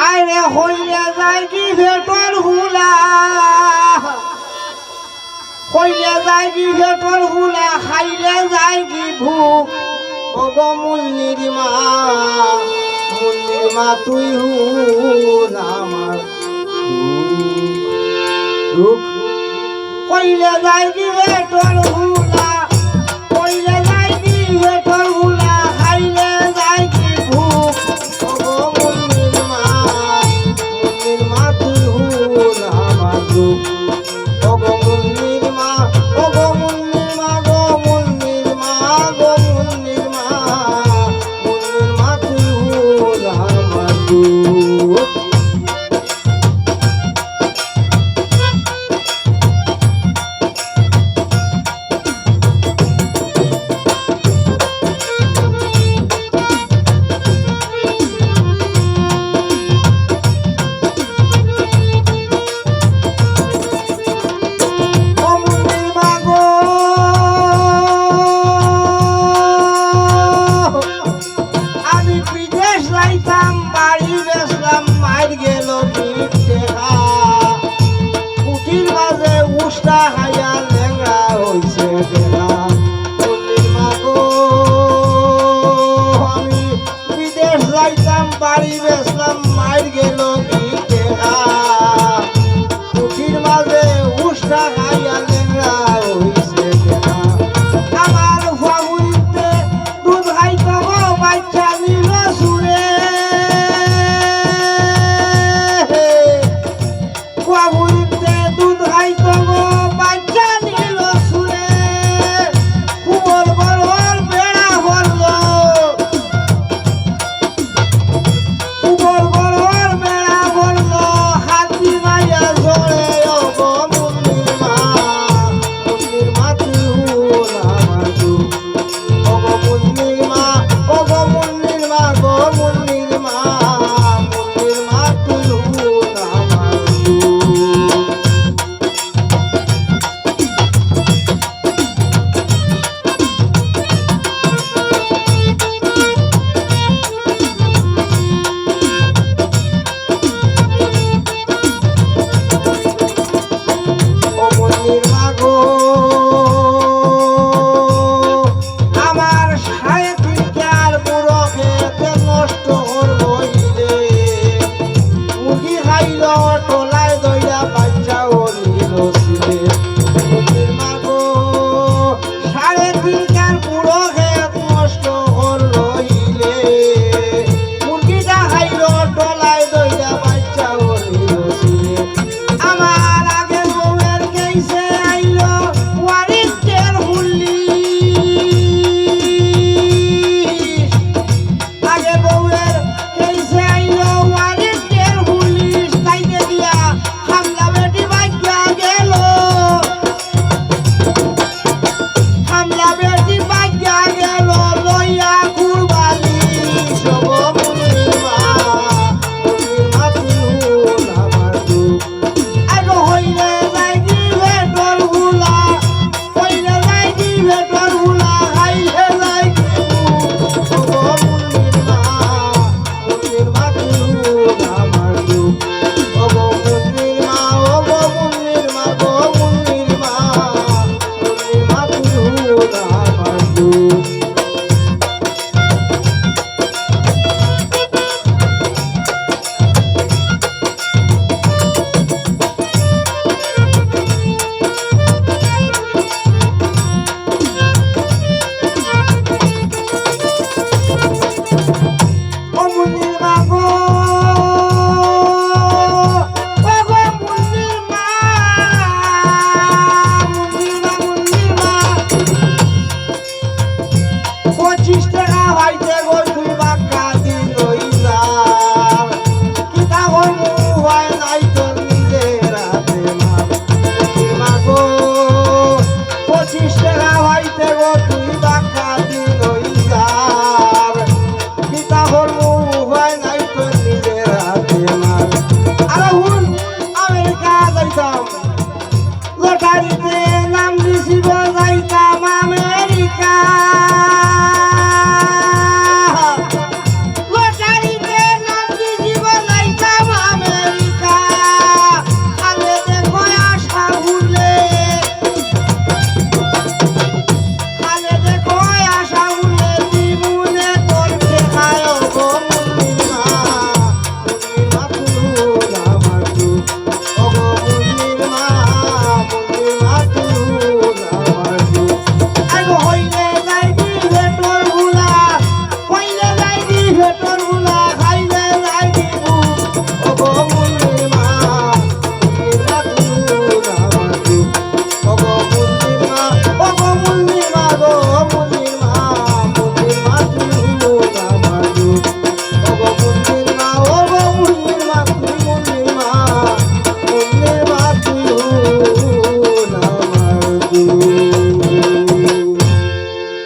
আরে হইলে যায় কি ভেটর হুলা, হইলে যায় কি ভেটর হুলা, খাইলে যায় কি ভুক। ওগো মুন্নির মা তুই হুল আমার দুঃখ। কইলে যায় কি ভেটর হুলা, কইলে যায় কি ভেটর হুলা, খাইলে যায় কি ভুক। ওগো মুন্নির মা তুই হুল আমার দুঃখ। ওগো মুন্নির মা, ওগো মুন্নির মা, গো মুন্নির মা, গো মুন্নির মা, মুন্নির মা তুই হুল আমার দুঃখ। বাড়ি বেসলাম মার গেল কি